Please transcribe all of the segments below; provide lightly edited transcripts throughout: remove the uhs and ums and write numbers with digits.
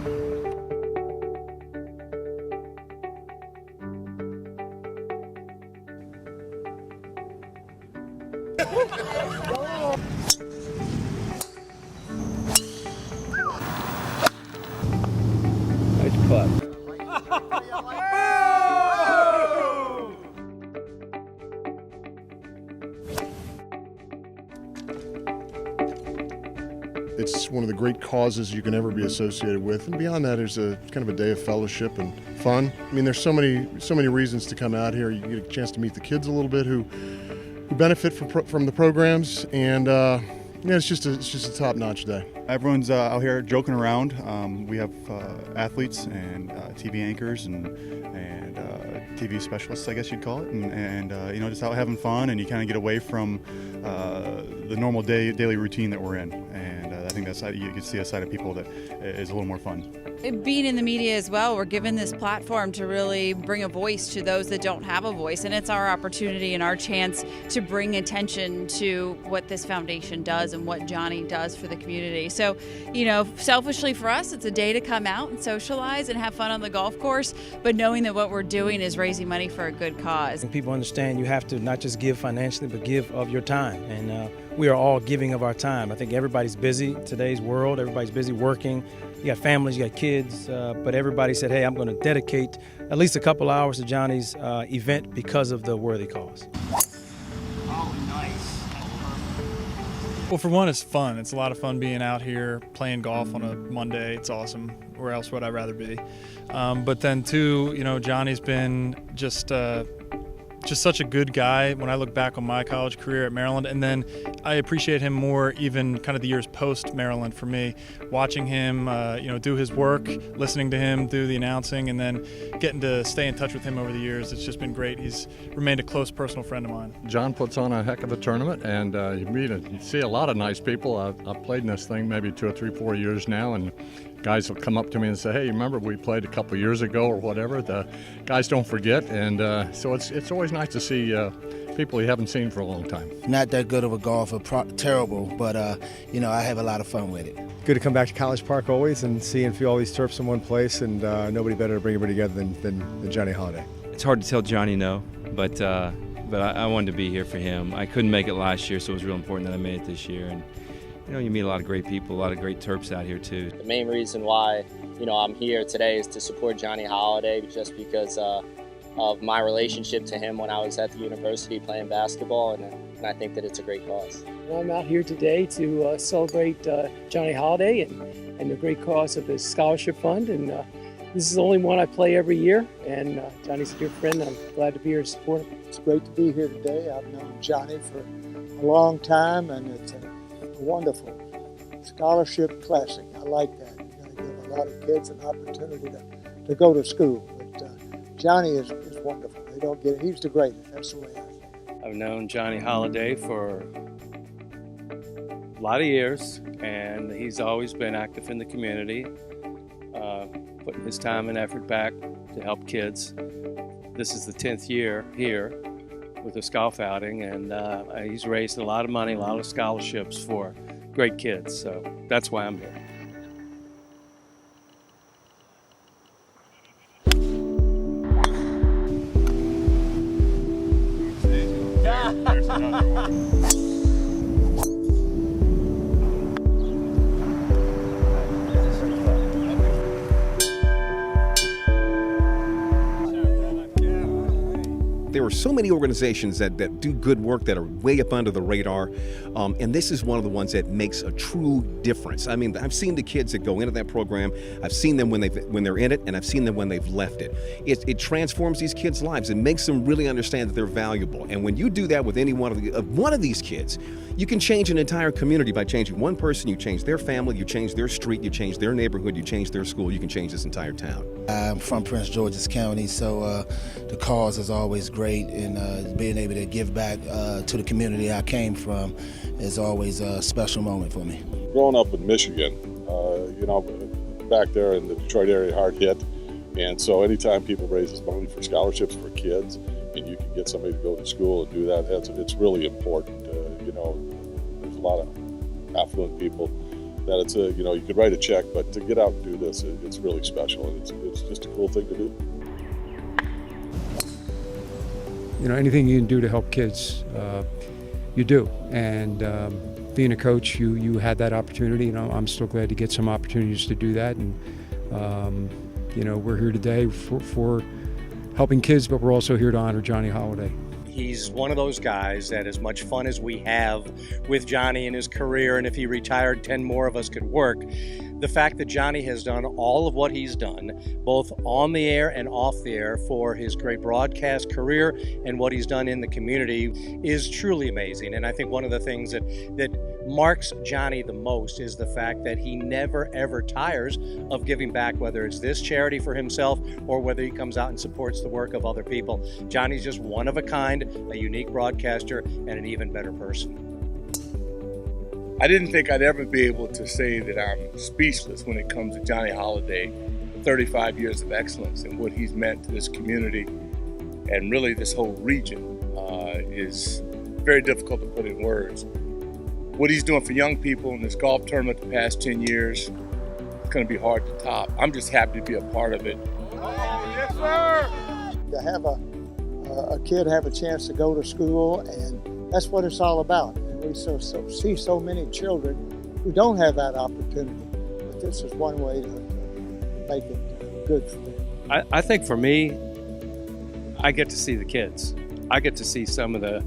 Nice putt. It's one of the great causes you can ever be associated with, and beyond that, there's a kind of a day of fellowship and fun. I mean, there's so many reasons to come out here. You get a chance to meet the kids a little bit who benefit from the programs, and it's just a top-notch day. Everyone's out here joking around. We have athletes and TV anchors and TV specialists, I guess you'd call it, and just out having fun, and you kind of get away from the normal daily routine that we're in. And I think you can see a side of people that is a little more fun. Being in the media as well, we're given this platform to really bring a voice to those that don't have a voice, and it's our opportunity and our chance to bring attention to what this foundation does and what Johnny does for the community. So, selfishly for us, it's a day to come out and socialize and have fun on the golf course, but knowing that what we're doing is raising money for a good cause. People understand you have to not just give financially, but give of your time, and we are all giving of our time. I think everybody's busy in today's world. Everybody's busy working. You got families, you got kids, but everybody said, hey, I'm going to dedicate at least a couple hours to Johnny's event because of the worthy cause. Oh, nice. Well, for one, it's fun. It's a lot of fun being out here playing golf on a Monday. It's awesome. Where else would I rather be? But then, too, Johnny's been just such a good guy when I look back on my college career at Maryland, and then I appreciate him more even kind of the years post Maryland for me, watching him do his work, listening to him do the announcing, and then getting to stay in touch with him over the years. It's just been great. He's remained a close personal friend of mine. John puts on a heck of a tournament, and you see a lot of nice people. I've played in this thing maybe 2 or 3, 4 years now, and guys will come up to me and say, hey, remember we played a couple years ago or whatever. The guys don't forget, and so it's always nice to see people you haven't seen for a long time. Not that good of a golfer, terrible, but I have a lot of fun with it. Good to come back to College Park always and see and feel all these turfs in one place, and nobody better to bring everybody together than Johnny Holliday. It's hard to tell Johnny no, but I wanted to be here for him. I couldn't make it last year, so it was real important that I made it this year. And you meet a lot of great people, a lot of great Terps out here too. The main reason why I'm here today is to support Johnny Holliday, just because of my relationship to him when I was at the university playing basketball, and I think that it's a great cause. I'm out here today to celebrate Johnny Holliday and the great cause of his scholarship fund, and this is the only one I play every year, and Johnny's a dear friend, and I'm glad to be here to support him. It's great to be here today. I've known Johnny for a long time, and it's a wonderful Scholarship Classic. I like that. You're going to give a lot of kids an opportunity to go to school. But Johnny is wonderful. They don't get it. He's the greatest. That's the way I think. I've known Johnny Holliday for a lot of years, and he's always been active in the community, putting his time and effort back to help kids. This is the 10th year here with the golf outing, and he's raised a lot of money, a lot of scholarships for great kids, so that's why I'm here. There's another one. There are so many organizations that do good work that are way up under the radar, and this is one of the ones that makes a true difference. I mean, I've seen the kids that go into that program, I've seen them when they're in it, and I've seen them when they've left it. It transforms these kids' lives. It makes them really understand that they're valuable. And when you do that with any one of these kids, you can change an entire community by changing one person. You change their family, you change their street, you change their neighborhood, you change their school, you can change this entire town. I'm from Prince George's County, so the cause is always great, and being able to give back to the community I came from is always a special moment for me. Growing up in Michigan, back there in the Detroit area, hard hit, and so anytime people raise money for scholarships for kids, and you can get somebody to go to school and do that, it's really important. There's a lot of affluent people that it's a, you could write a check, but to get out and do this, it's really special, and it's just a cool thing to do. Anything you can do to help kids, you do. And being a coach, you had that opportunity. I'm still glad to get some opportunities to do that. And we're here today for helping kids, but we're also here to honor Johnny Holliday. He's one of those guys that, as much fun as we have with Johnny in his career, and if he retired, 10 more of us could work, the fact that Johnny has done all of what he's done, both on the air and off the air, for his great broadcast career and what he's done in the community is truly amazing. And I think one of the things that marks Johnny the most is the fact that he never ever tires of giving back, whether it's this charity for himself or whether he comes out and supports the work of other people. Johnny's just one of a kind, a unique broadcaster, and an even better person. I didn't think I'd ever be able to say that I'm speechless when it comes to Johnny Holliday, 35 years of excellence, and what he's meant to this community and really this whole region is very difficult to put in words. What he's doing for young people in this golf tournament the past 10 years, it's going to be hard to top. I'm just happy to be a part of it. Yes, sir! To have a kid have a chance to go to school, and that's what it's all about. And we see so many children who don't have that opportunity, but this is one way to make it good for them. I think for me, I get to see the kids. I get to see some of the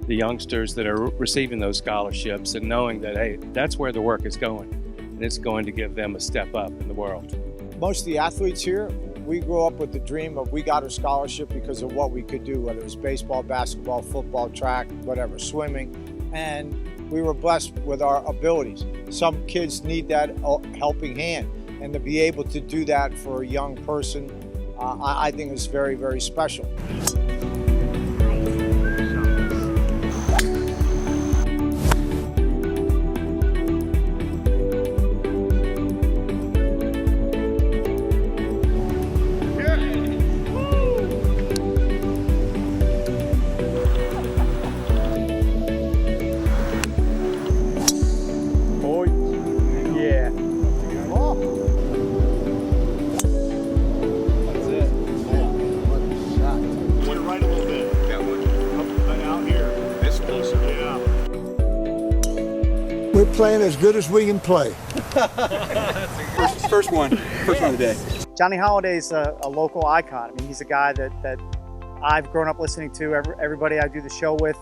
youngsters that are receiving those scholarships and knowing that, hey, that's where the work is going, and it's going to give them a step up in the world. Most of the athletes here, we grew up with the dream of we got a scholarship because of what we could do, whether it was baseball, basketball, football, track, whatever, swimming, and we were blessed with our abilities. Some kids need that helping hand, and to be able to do that for a young person, I think is very, very special. We're playing as good as we can play. First one of the day. Johnny Holliday's a local icon. I mean, he's a guy that I've grown up listening to. Everybody I do the show with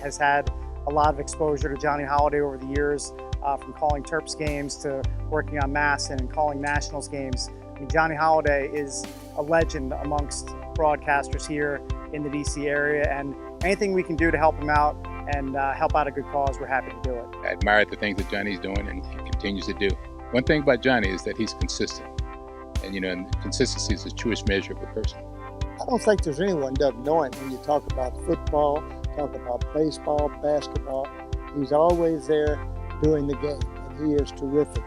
has had a lot of exposure to Johnny Holliday over the years, from calling Terps games to working on Mass and calling Nationals games. I mean, Johnny Holliday is a legend amongst broadcasters here in the DC area, and anything we can do to help him out and help out a good cause, we're happy to do it. I admire the things that Johnny's doing and he continues to do. One thing about Johnny is that he's consistent. And consistency is the truest measure of a person. I don't think there's anyone that doesn't know him when you talk about football, talk about baseball, basketball. He's always there doing the game, and he is terrific.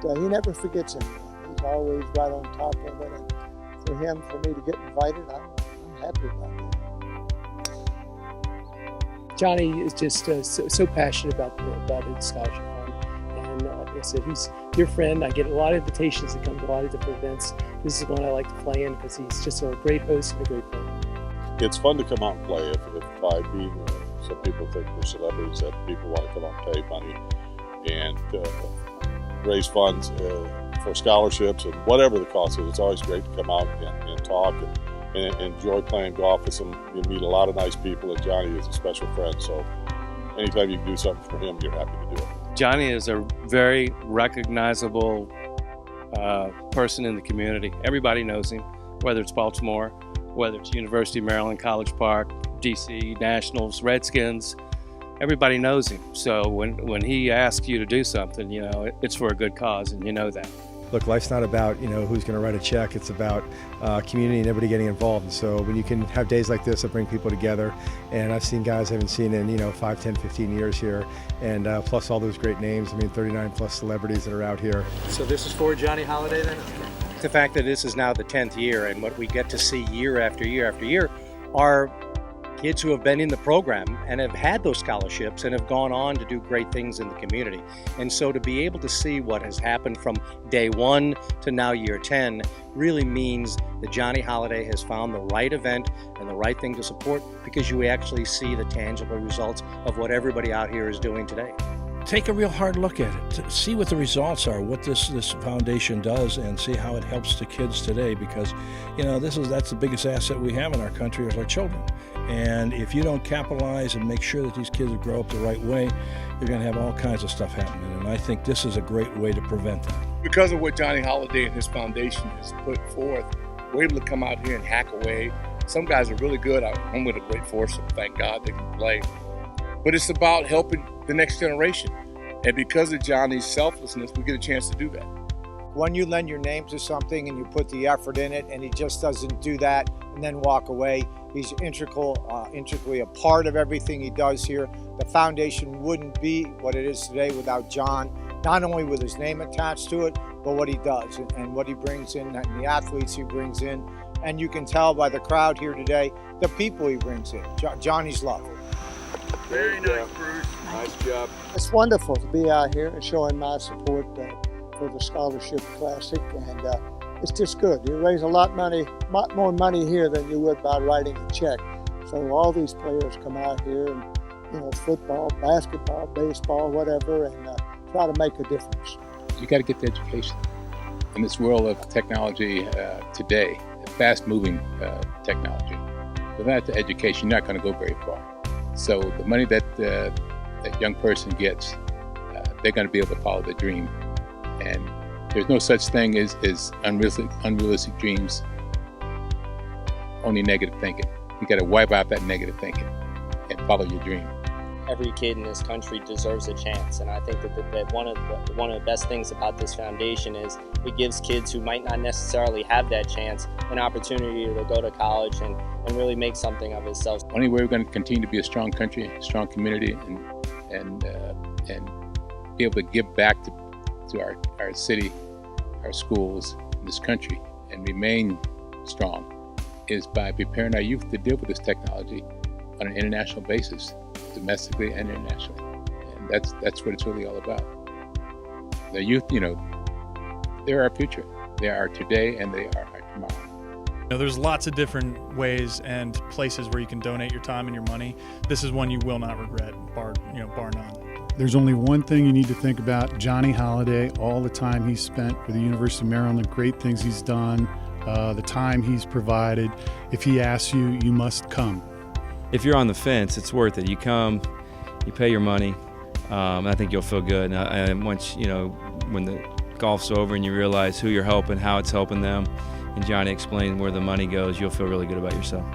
But he never forgets anyone. He's always right on top of it. And for him, for me to get invited, I'm happy about that. Johnny is just so passionate about his scholarship fund, and like I said, he's a dear friend. I get a lot of invitations to come to a lot of different events. This is one I like to play in because he's just a great host and a great player. It's fun to come out and play. If by being, some people think we're celebrities, that people want to come out and pay money and raise funds for scholarships and whatever the cost is. It's always great to come out and talk and enjoy playing golf with some. You meet a lot of nice people, and Johnny is a special friend. So anytime you can do something for him, you're happy to do it. Johnny is a very recognizable person in the community. Everybody knows him, whether it's Baltimore, whether it's University of Maryland, College Park, DC, Nationals, Redskins. Everybody knows him. So when he asks you to do something, it's for a good cause, and you know that. Look, life's not about, who's going to write a check. It's about community and everybody getting involved. And so when you can have days like this that bring people together, and I've seen guys I haven't seen in, 5, 10, 15 years here, and plus all those great names. 39 plus celebrities that are out here. So this is for Johnny Holliday then? The fact that this is now the 10th year, and what we get to see year after year after year are kids who have been in the program and have had those scholarships and have gone on to do great things in the community. And so to be able to see what has happened from day 1 to now year 10 really means that Johnny Holliday has found the right event and the right thing to support, because you actually see the tangible results of what everybody out here is doing today. Take a real hard look at it. See what the results are, what this foundation does, and see how it helps the kids today. Because, you know, that's the biggest asset we have in our country is our children. And if you don't capitalize and make sure that these kids grow up the right way, you're going to have all kinds of stuff happening. And I think this is a great way to prevent that. Because of what Johnny Holliday and his foundation has put forth, we're able to come out here and hack away. Some guys are really good. I'm with a great foursome. Thank God they can play. But it's about helping the next generation. And because of Johnny's selflessness, we get a chance to do that. When you lend your name to something and you put the effort in it, and he just doesn't do that and then walk away, he's intricately a part of everything he does here. The foundation wouldn't be what it is today without John, not only with his name attached to it, but what he does and what he brings in and the athletes he brings in. And you can tell by the crowd here today, the people he brings in. Johnny's loved. Very nice, Bruce. Nice job. It's wonderful to be out here and showing my support for the Scholarship Classic, and it's just good. You raise a lot more money here than you would by writing a check. So all these players come out here, and football, basketball, baseball, whatever, and try to make a difference. You got to get the education. In this world of technology today, fast-moving technology, without the education, you're not going to go very far. So the money that that young person gets, they're going to be able to follow their dream. And there's no such thing as unrealistic dreams, only negative thinking. You got to wipe out that negative thinking and follow your dream. Every kid in this country deserves a chance, and I think that one of the best things about this foundation is it gives kids who might not necessarily have that chance an opportunity to go to college and really make something of themselves. Only way we're going to continue to be a strong country, a strong community, and be able to give back to our city, our schools, this country, and remain strong is by preparing our youth to deal with this technology on an international basis, domestically and internationally. And that's what it's really all about. The youth, they're our future. They are our today and they are our tomorrow. There's lots of different ways and places where you can donate your time and your money. This is one you will not regret, bar none. There's only one thing you need to think about: Johnny Holliday, all the time he's spent for the University of Maryland, the great things he's done, the time he's provided. If he asks you, you must come. If you're on the fence, it's worth it. You come, you pay your money. I think you'll feel good. And once, when the golf's over and you realize who you're helping, how it's helping them, and Johnny explains where the money goes, you'll feel really good about yourself.